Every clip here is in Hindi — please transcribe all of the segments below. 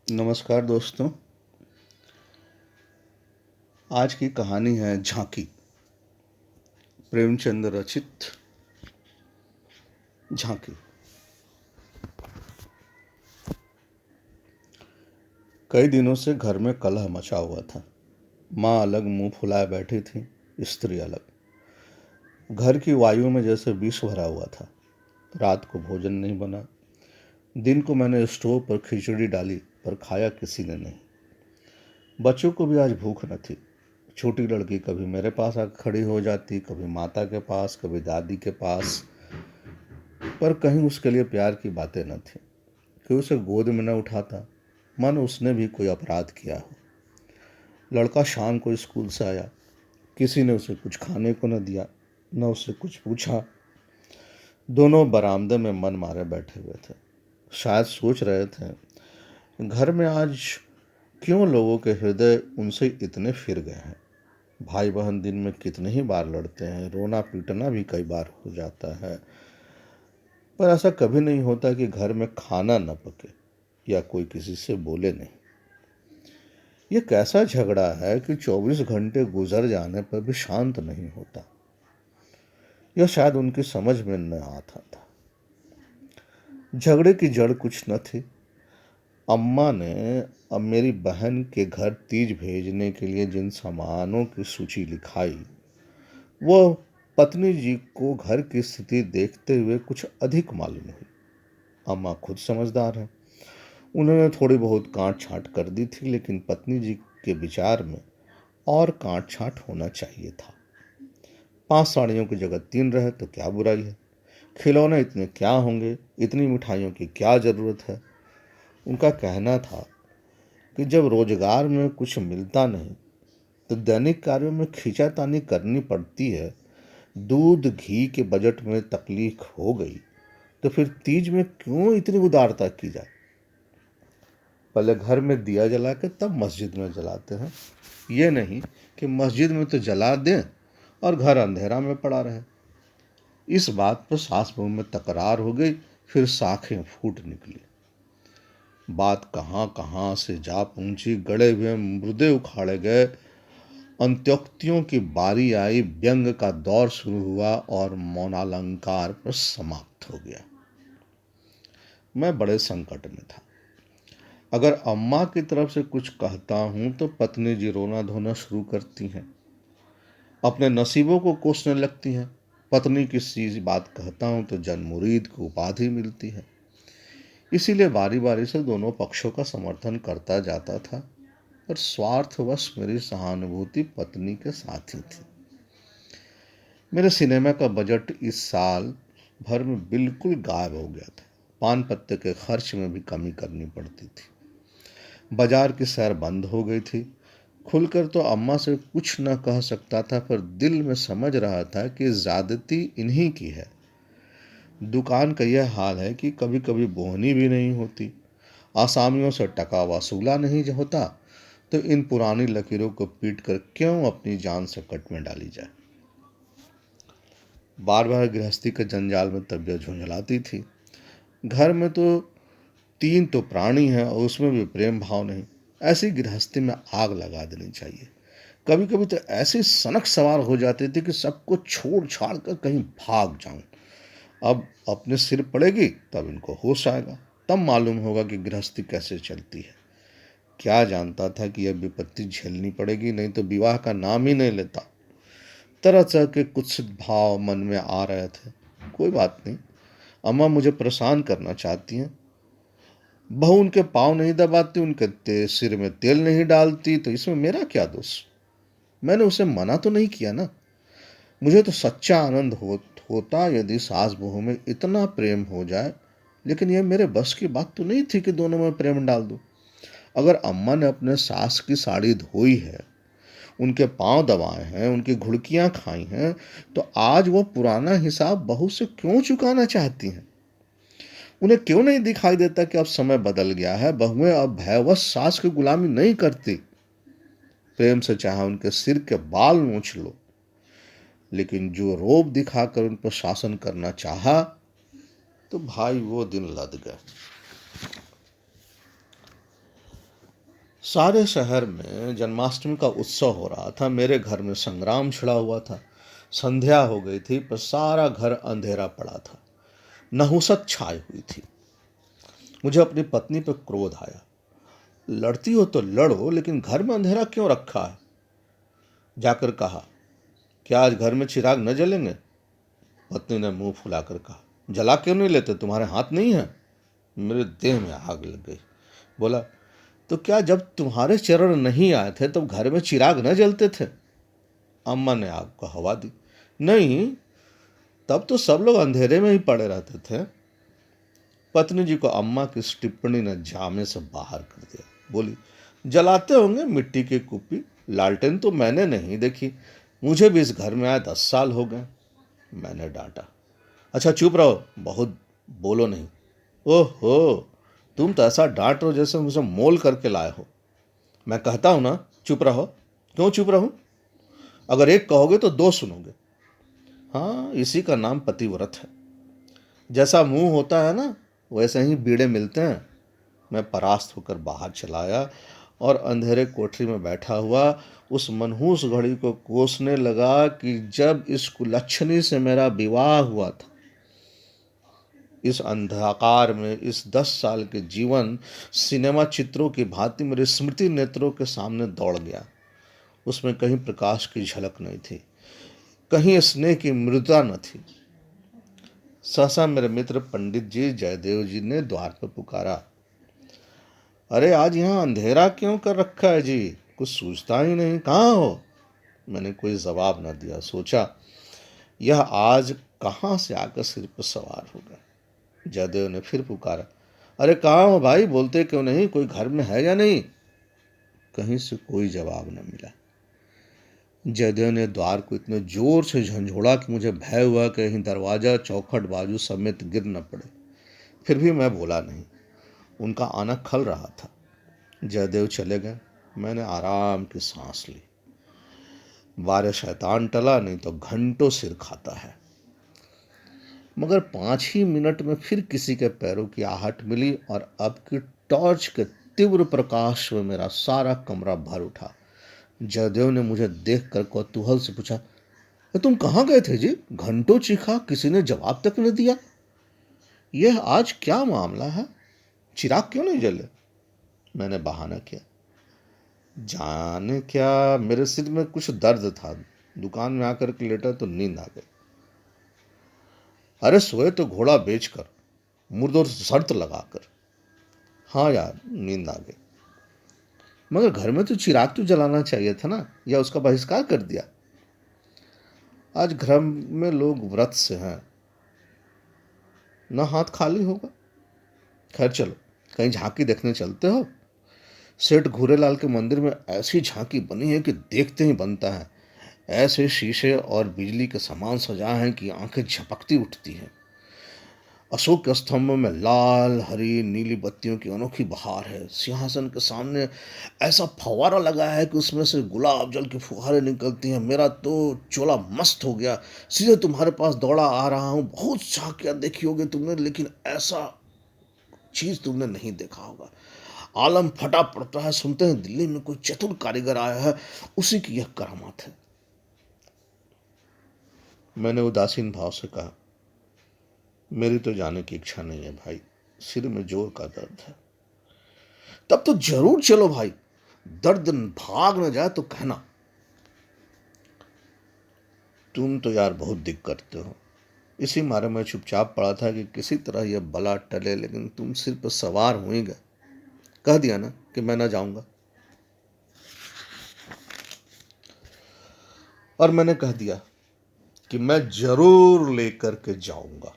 नमस्कार दोस्तों। आज की कहानी है झांकी। प्रेमचंद रचित झांकी। कई दिनों से घर में कलह मचा हुआ था। माँ अलग मुंह फुलाए बैठी थी, स्त्री अलग। घर की वायु में जैसे विष भरा हुआ था। रात को भोजन नहीं बना। दिन को मैंने स्टोव पर खिचड़ी डाली, पर खाया किसी ने नहीं। बच्चों को भी आज भूख न थी। छोटी लड़की कभी मेरे पास आकर खड़ी हो जाती, कभी माता के पास, कभी दादी के पास, पर कहीं उसके लिए प्यार की बातें न थी। कि उसे गोद में न उठाता, मन उसने भी कोई अपराध किया हो। लड़का शाम को स्कूल से आया, किसी ने उसे कुछ खाने को न दिया, न उससे कुछ पूछा। दोनों बरामदे में मन मारे बैठे हुए थे। शायद सोच रहे थे, घर में आज क्यों लोगों के हृदय उनसे इतने फिर गए हैं। भाई बहन दिन में कितने ही बार लड़ते हैं, रोना पीटना भी कई बार हो जाता है, पर ऐसा कभी नहीं होता कि घर में खाना न पके या कोई किसी से बोले नहीं। ये कैसा झगड़ा है कि 24 घंटे गुजर जाने पर भी शांत नहीं होता। यह शायद उनकी समझ में न आता था। झगड़े की जड़ कुछ न थी। अम्मा ने अब मेरी बहन के घर तीज भेजने के लिए जिन सामानों की सूची लिखाई, वो पत्नी जी को घर की स्थिति देखते हुए कुछ अधिक मालूम हुई। अम्मा खुद समझदार है। उन्होंने थोड़ी बहुत काट छांट कर दी थी, लेकिन पत्नी जी के विचार में और काट छांट होना चाहिए था। 5 साड़ियों की जगह 3 रहे तो क्या बुराई है। खिलौने इतने क्या होंगे, इतनी मिठाइयों की क्या जरूरत है। उनका कहना था कि जब रोजगार में कुछ मिलता नहीं तो दैनिक कार्यों में खींचातानी करनी पड़ती है। दूध घी के बजट में तकलीफ हो गई तो फिर तीज में क्यों इतनी उदारता की जाए। पहले घर में दिया जला के तब मस्जिद में जलाते हैं। ये नहीं कि मस्जिद में तो जला दें और घर अंधेरा में पड़ा रहे। इस बात पर सास बहू में तकरार हो गई, फिर साखें फूट निकली। बात कहाँ कहाँ से जा पहुंची, गड़े हुए मुर्दे उखाड़े गए। अंत्योक्तियों की बारी आई, व्यंग का दौर शुरू हुआ और मौनालंकार पर समाप्त हो गया। मैं बड़े संकट में था। अगर अम्मा की तरफ से कुछ कहता हूं तो पत्नी जी रोना धोना शुरू करती हैं, अपने नसीबों को कोसने लगती हैं। पत्नी की सीधी बात कहता हूं तो जन मुरीद को उपाधि मिलती है। इसीलिए बारी बारी से दोनों पक्षों का समर्थन करता जाता था, पर स्वार्थवश मेरी सहानुभूति पत्नी के साथ ही थी। मेरे सिनेमा का बजट इस साल भर में बिल्कुल गायब हो गया था। पान पत्ते के खर्च में भी कमी करनी पड़ती थी। बाजार की सैर बंद हो गई थी। खुलकर तो अम्मा से कुछ न कह सकता था, पर दिल में समझ रहा था कि ज्यादती इन्हीं की है। दुकान का यह हाल है कि कभी कभी बोहनी भी नहीं होती, आसामियों से टका वसूला नहीं होता, तो इन पुरानी लकीरों को पीट कर क्यों अपनी जान संकट में डाली जाए। बार बार गृहस्थी के जंजाल में तबीयत झुंझलाती थी। घर में तो 3 तो प्राणी हैं और उसमें भी प्रेम भाव नहीं। ऐसी गृहस्थी में आग लगा देनी चाहिए। कभी कभी तो ऐसी सनक सवार हो जाती थी कि सबको छोड़ छाड़ कर कहीं भाग जाऊं। अब अपने सिर पड़ेगी तब इनको होश आएगा, तब मालूम होगा कि गृहस्थी कैसे चलती है। क्या जानता था कि यह विपत्ति झेलनी पड़ेगी, नहीं तो विवाह का नाम ही नहीं लेता। तरह तरह के कुत्सित भाव मन में आ रहे थे। कोई बात नहीं, अम्मा मुझे परेशान करना चाहती हैं। बहू उनके पाँव नहीं दबाती, उनके सिर में तेल नहीं डालती, तो इसमें मेरा क्या दोष। मैंने उसे मना तो नहीं किया ना। मुझे तो सच्चा आनंद होता यदि सास बहू में इतना प्रेम हो जाए, लेकिन यह मेरे बस की बात तो नहीं थी कि दोनों में प्रेम डाल दूं। अगर अम्मा ने अपने सास की साड़ी धोई है, उनके पांव दबाए हैं, उनकी घुड़कियां खाई हैं, तो आज वो पुराना हिसाब बहू से क्यों चुकाना चाहती हैं। उन्हें क्यों नहीं दिखाई देता कि अब समय बदल गया है। बहुएं अब भयवश सास की गुलामी नहीं करती। प्रेम से चाहे उनके सिर के बाल नोच लो, लेकिन जो रोब दिखाकर उन पर शासन करना चाहा, तो भाई वो दिन लद गए। सारे शहर में जन्माष्टमी का उत्सव हो रहा था। मेरे घर में संग्राम छिड़ा हुआ था। संध्या हो गई थी पर सारा घर अंधेरा पड़ा था। नहुसत छाई हुई थी। मुझे अपनी पत्नी पर क्रोध आया। लड़ती हो तो लड़ो, लेकिन घर में अंधेरा क्यों रखा है? जाकर कहा, क्या आज घर में चिराग न जलेंगे? पत्नी ने मुंह फुलाकर कहा, जला क्यों नहीं लेते? तुम्हारे हाथ नहीं है? मेरे देह में आग लग गई। बोला, तो क्या जब तुम्हारे चरण नहीं आए थे तब घर में चिराग न जलते थे? अम्मा ने आग को हवा दी। नहीं, तब तो सब लोग अंधेरे में ही पड़े रहते थे। पत्नी जी को अम्मा की इस टिप्पणी ने जामे से बाहर कर दिया। बोली, जलाते होंगे मिट्टी की कुप्पी, लालटेन तो मैंने नहीं देखी। मुझे भी इस घर में आए 10 साल हो गए। मैंने डांटा। अच्छा चुप रहो, बहुत बोलो नहीं। ओहो, तुम तो ऐसा डांट रहे हो जैसे मुझे मोल करके लाए हो। मैं कहता हूं ना चुप रहो। क्यों चुप रहूं? अगर एक कहोगे तो दो सुनोगे। हाँ, इसी का नाम पतिव्रत है। जैसा मुंह होता है ना, वैसे ही बीड़े मिलते हैं। मैं परास्त होकर बाहर चला आया और अंधेरे कोठरी में बैठा हुआ उस मनहूस घड़ी को कोसने लगा कि जब इस कुलच्छनी से मेरा विवाह हुआ था। इस अंधकार में इस 10 साल के जीवन सिनेमा चित्रों की भांति मेरे स्मृति नेत्रों के सामने दौड़ गया। उसमें कहीं प्रकाश की झलक नहीं थी, कहीं स्नेह की मृदुता न थी। सहसा मेरे मित्र पंडित जी जयदेव जी ने द्वार पर पुकारा। अरे आज यहाँ अंधेरा क्यों कर रखा है जी? कुछ सूझता ही नहीं, कहाँ हो? मैंने कोई जवाब न दिया। सोचा, यह आज कहाँ से आकर सिर पर सवार होगा। जयदेव ने फिर पुकारा, अरे कहाँ हो भाई, बोलते क्यों नहीं? कोई घर में है या नहीं? कहीं से कोई जवाब न मिला। जयदेव ने द्वार को इतने जोर से झंझोड़ा कि मुझे भय हुआ कि कहीं दरवाजा चौखट बाजू समेत गिर न पड़े। फिर भी मैं बोला नहीं। उनका आना खल रहा था। जयदेव चले गए। मैंने आराम की सांस ली। बारे शैतान टला, नहीं तो घंटों सिर खाता है। मगर 5 ही मिनट में फिर किसी के पैरों की आहट मिली और अब की टॉर्च के तीव्र प्रकाश में मेरा सारा कमरा भर उठा। जयदेव ने मुझे देखकर कौतूहल से पूछा, तुम कहाँ गए थे जी? घंटों चीखा, किसी ने जवाब तक नहीं दिया। यह आज क्या मामला है? चिराग क्यों नहीं जले? मैंने बहाना किया। जाने क्या, मेरे सिर में कुछ दर्द था। दुकान में आकर के लेटा तो नींद आ गई। अरे सोए तो घोड़ा बेचकर, मुर्दों शर्त लगाकर। हाँ यार, नींद आ गई। मगर घर में तो चिराग तो जलाना चाहिए था ना, या उसका बहिष्कार कर दिया? आज घर में लोग व्रत से हैं, ना हाथ खाली होगा। खैर चलो, कहीं झांकी देखने चलते हो? सेठ घूरेलाल के मंदिर में ऐसी झांकी बनी है कि देखते ही बनता है। ऐसे शीशे और बिजली के समान सजा है कि आंखें झपकती उठती हैं। अशोक के स्तंभ में लाल हरी नीली बत्तियों की अनोखी बहार है। सिंहासन के सामने ऐसा फव्वारा लगा है कि उसमें से गुलाब जल की फुहारें निकलती हैं। मेरा तो चोला मस्त हो गया। सीधे तुम्हारे पास दौड़ा आ रहा हूँ। बहुत झांकियां देखी होगी तुमने, लेकिन ऐसा चीज तुमने नहीं देखा होगा। आलम फटा पड़ता है, सुनते हैं दिल्ली में कोई चतुर कारीगर आया है, उसी की यह करामात है। मैंने उदासीन भाव से कहा, मेरी तो जाने की इच्छा नहीं है भाई, सिर में जोर का दर्द है। तब तो जरूर चलो भाई, दर्द भाग न जाए तो कहना। तुम तो यार बहुत दिक करते हो। इसी मारे मैं चुपचाप पड़ा था कि किसी तरह यह बला टले, लेकिन तुम सिर पर सवार हो ही गए। कह दिया ना कि मैं ना जाऊंगा। और मैंने कह दिया कि मैं जरूर लेकर के जाऊंगा।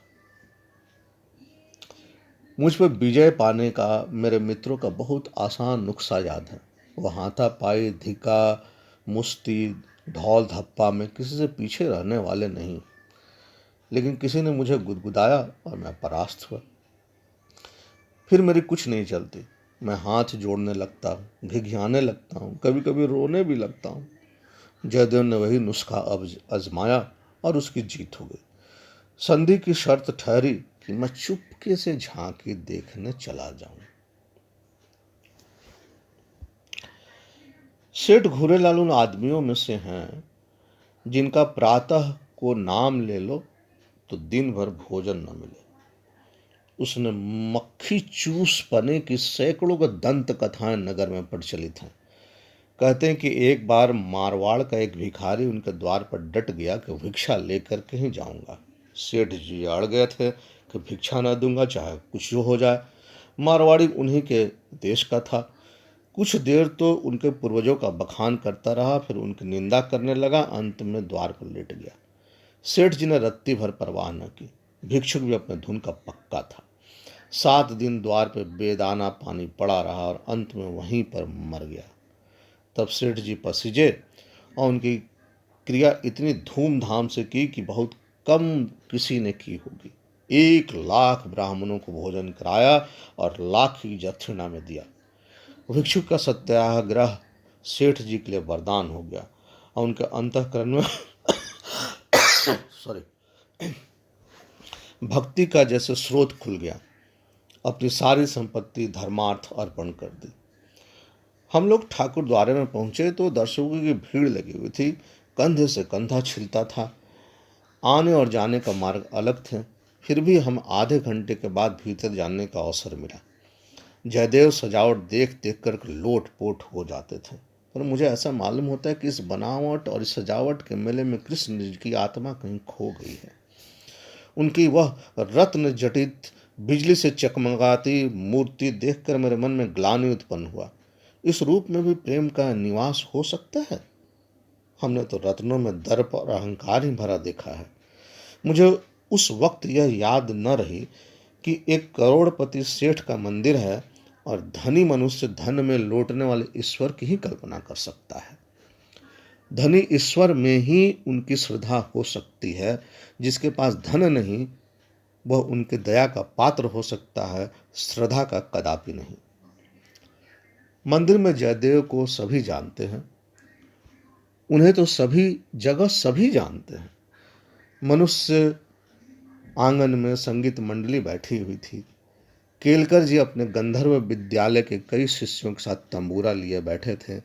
मुझ पर विजय पाने का मेरे मित्रों का बहुत आसान नुस्खा याद है। वो हाथापाई, धिका, मुश्ती, ढोल धप्पा में किसी से पीछे रहने वाले नहीं। लेकिन किसी ने मुझे गुदगुदाया और मैं परास्त हुआ। फिर मेरी कुछ नहीं चलती। मैं हाथ जोड़ने लगता हूँ, घिघियाने लगता हूँ, कभी कभी रोने भी लगता हूँ। जयदेव ने वही नुस्खा अब आजमाया और उसकी जीत हो गई। संधि की शर्त ठहरी कि मैं चुपके से झांकी देखने चला जाऊं। सेठ घूरेलाल उन आदमियों में से हैं जिनका प्रातः को नाम ले लो तो दिन भर भोजन न मिले। उसने मक्खी चूस पने की सैकड़ों का दंत कथाएं नगर में प्रचलित हैं। कहते हैं कि एक बार मारवाड़ का एक भिखारी उनके द्वार पर डट गया कि भिक्षा लेकर के ही जाऊंगा। सेठ जी अड़ गए थे कि भिक्षा न दूंगा चाहे कुछ हो जाए। मारवाड़ी उन्हीं के देश का था। कुछ देर तो उनके पूर्वजों का बखान करता रहा, फिर उनकी निंदा करने लगा। अंत में द्वार पर लेट गया। सेठ जी ने रत्ती भर परवाह न की। भिक्षुक भी अपने धुन का पक्का था। 7 दिन द्वार पर बेदाना पानी पड़ा रहा और अंत में वहीं पर मर गया। तब सेठ जी पसीजे और उनकी क्रिया इतनी धूमधाम से की कि बहुत कम किसी ने की होगी। 1 लाख ब्राह्मणों को भोजन कराया और लाख की दक्षिणा में दिया। भिक्षुक का सत्याग्रह सेठ जी के लिए वरदान हो गया और उनके अंतःकरण में सॉरी भक्ति का जैसे स्रोत खुल गया। अपनी सारी संपत्ति धर्मार्थ अर्पण कर दी। हम लोग ठाकुर द्वारे में पहुंचे तो दर्शकों की भीड़ लगी हुई थी। कंधे से कंधा छिलता था। आने और जाने का मार्ग अलग थे। फिर भी हम आधे घंटे के बाद भीतर जाने का अवसर मिला। जयदेव सजावट देख देख कर लोट पोट हो जाते थे, पर मुझे ऐसा मालूम होता है कि इस बनावट और इस सजावट के मेले में कृष्ण जी की आत्मा कहीं खो गई है। उनकी वह रत्न जटित बिजली से चकमगाती मूर्ति देखकर मेरे मन में ग्लानि उत्पन्न हुआ। इस रूप में भी प्रेम का निवास हो सकता है? हमने तो रत्नों में दर्प और अहंकार ही भरा देखा है। मुझे उस वक्त यह याद न रही कि एक करोड़पति सेठ का मंदिर है और धनी मनुष्य धन में लौटने वाले ईश्वर की ही कल्पना कर सकता है। धनी ईश्वर में ही उनकी श्रद्धा हो सकती है। जिसके पास धन नहीं वह उनके दया का पात्र हो सकता है, श्रद्धा का कदापि नहीं। मंदिर में जयदेव को सभी जानते हैं। उन्हें तो सभी जगह सभी जानते हैं। मनुष्य आंगन में संगीत मंडली बैठी हुई थी। केलकर जी अपने गंधर्व विद्यालय के कई शिष्यों के साथ तंबूरा लिए बैठे थे।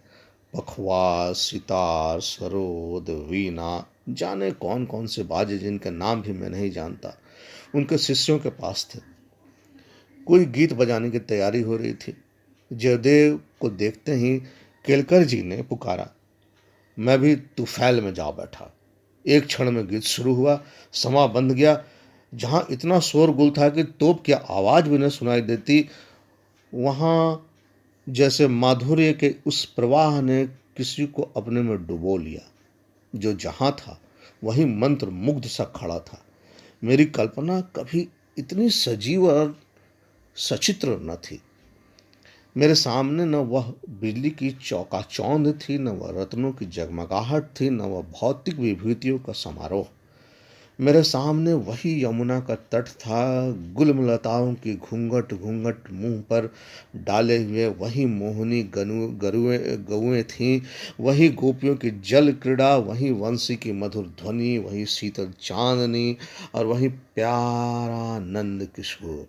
पखवाज, सितार, सरोद, वीणा, जाने कौन कौन से बाजे जिनके नाम भी मैं नहीं जानता, उनके शिष्यों के पास थे। कोई गीत बजाने की तैयारी हो रही थी। जयदेव को देखते ही केलकर जी ने पुकारा। मैं भी तुफैल में जा बैठा। एक क्षण में गीत शुरू हुआ। समा बंध गया। जहां इतना शोरगुल था कि तोप की आवाज भी न सुनाई देती, वहां जैसे माधुर्य के उस प्रवाह ने किसी को अपने में डुबो लिया। जो जहां था वही मंत्र मुग्ध सा खड़ा था। मेरी कल्पना कभी इतनी सजीव और सचित्र न थी। मेरे सामने न वह बिजली की चौकाचौंध थी, न वह रत्नों की जगमगाहट थी, न वह भौतिक विभूतियों का समारोह। मेरे सामने वही यमुना का तट था। गुलमलताओं की घूंघट घूंघट मुंह पर डाले हुए वही मोहनी गौएं थीं। वही गोपियों की जल क्रीड़ा, वही वंशी की मधुर ध्वनि, वही शीतल चांदनी और वही प्यारा नंद किशोर,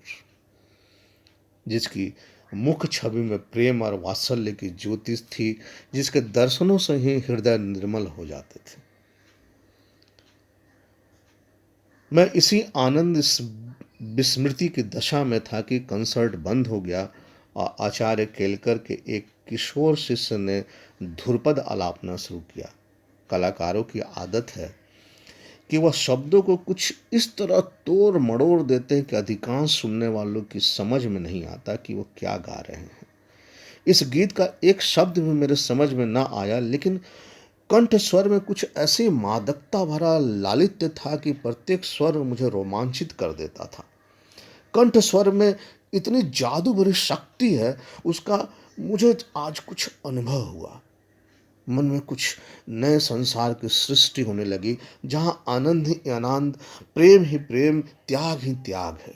जिसकी मुख छवि में प्रेम और वात्सल्य की ज्योति थी, जिसके दर्शनों से ही हृदय निर्मल हो जाते थे। मैं इसी आनंद विस्मृति की दशा में था कि कंसर्ट बंद हो गया और आचार्य केलकर के एक किशोर शिष्य ने ध्रुपद आलापना शुरू किया। कलाकारों की आदत है कि वह शब्दों को कुछ इस तरह तोड़ मड़ोड़ देते हैं कि अधिकांश सुनने वालों की समझ में नहीं आता कि वो क्या गा रहे हैं। इस गीत का एक शब्द भी मेरे समझ में ना आया, लेकिन कंठ स्वर में कुछ ऐसी मादकता भरा लालित्य था कि प्रत्येक स्वर मुझे रोमांचित कर देता था। कंठ स्वर में इतनी जादू भरी शक्ति है, उसका मुझे आज कुछ अनुभव हुआ। मन में कुछ नए संसार की सृष्टि होने लगी, जहां आनंद ही आनंद, प्रेम ही प्रेम, त्याग ही त्याग है।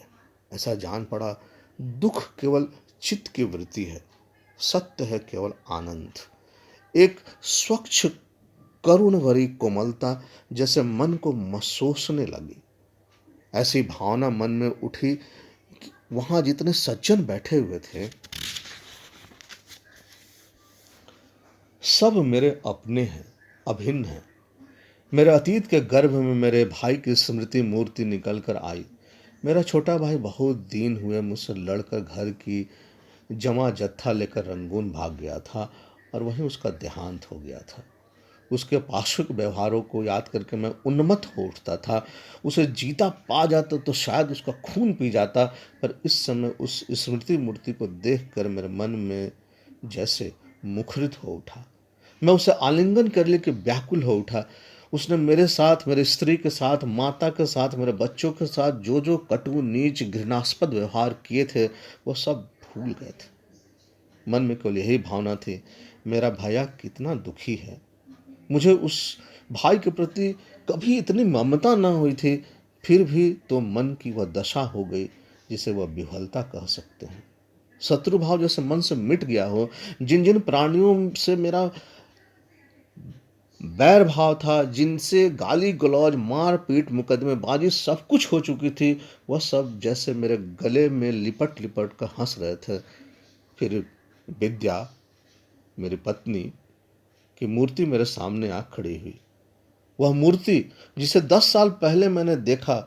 ऐसा जान पड़ा दुख केवल चित्त की वृत्ति है, सत्य है केवल आनंद। एक स्वच्छ करुण भरी कोमलता जैसे मन को महसूसने लगी। ऐसी भावना मन में उठी कि वहां जितने सज्जन बैठे हुए थे, सब मेरे अपने हैं, अभिन्न हैं। मेरे अतीत के गर्भ में मेरे भाई की स्मृति मूर्ति निकल कर आई। मेरा छोटा भाई बहुत दिन हुए मुझसे लड़कर घर की जमा जत्था लेकर रंगून भाग गया था और वहीं उसका देहांत हो गया था। उसके पाशविक व्यवहारों को याद करके मैं उन्मत्त हो उठता था। उसे जीता पा जाता तो शायद उसका खून पी जाता, पर इस समय उस स्मृति मूर्ति को देखकर मेरे मन में जैसे मुखरित हो उठा। मैं उसे आलिंगन कर लेके व्याकुल हो उठा। उसने मेरे साथ, मेरी स्त्री के साथ, माता के साथ, मेरे बच्चों के साथ जो जो कटु, नीच, घृणास्पद व्यवहार किए थे, वो सब भूल गए थे। मन में केवल यही भावना थी, मेरा भैया कितना दुखी है। मुझे उस भाई के प्रति कभी इतनी ममता न हुई थी, फिर भी तो मन की वह दशा हो गई जिसे वह विह्वलता कह सकते हैं। शत्रु भाव जैसे मन से मिट गया हो। जिन जिन प्राणियों से मेरा बैर भाव था, जिनसे गाली गलौज, मार पीट, मुकदमेबाजी सब कुछ हो चुकी थी, वह सब जैसे मेरे गले में लिपट लिपट कर हंस रहे थे। फिर विद्या, मेरी पत्नी की मूर्ति मेरे सामने आ खड़ी हुई। वह मूर्ति जिसे 10 साल पहले मैंने देखा,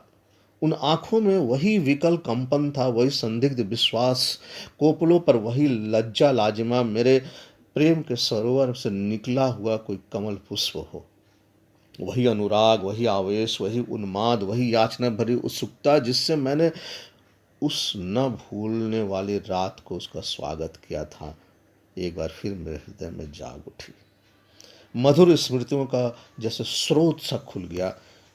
उन आंखों में वही विकल कंपन था, वही संदिग्ध विश्वास, कोपलों पर वही लज्जा लाजिमा, मेरे प्रेम के सरोवर से निकला हुआ कोई कमल पुष्प हो। वही अनुराग, वही आवेश, वही उन्माद, वही याचना भरी उत्सुकता जिससे मैंने उस न भूलने वाली रात को उसका स्वागत किया था, एक बार फिर मेरे हृदय में जाग उठी। मधुर स्मृतियों का जैसे स्रोत सा खुल गया।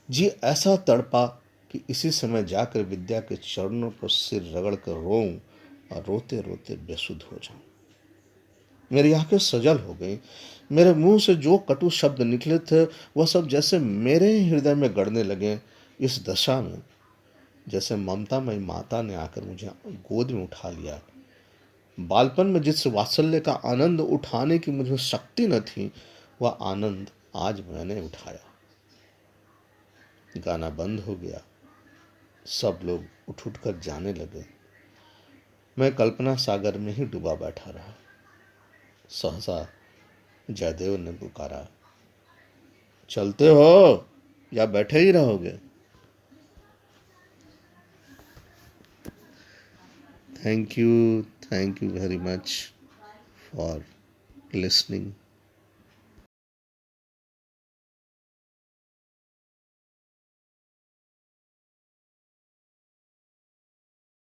जी ऐसा तड़पा कि इसी समय जाकर विद्या के चरणों पर सिर रगड़ कर रोऊं और रोते रोते बेसुध हो जाऊं। मेरी आंखें सजल हो गई। मेरे मुंह से जो कटु शब्द निकले थे, वह सब जैसे मेरे ही हृदय में गड़ने लगे। इस दशा में जैसे ममतामयी माता ने आकर मुझे गोद में उठा लिया। बालपन में जिस वात्सल्य का आनंद उठाने की मुझे शक्ति न थी, वह आनंद आज मैंने उठाया। गाना बंद हो गया। सब लोग उठ उठ कर जाने लगे। मैं कल्पना सागर में ही डूबा बैठा रहा। सहसा जयदेव ने पुकारा, चलते हो या बैठे ही रहोगे? Thank you very much for listening.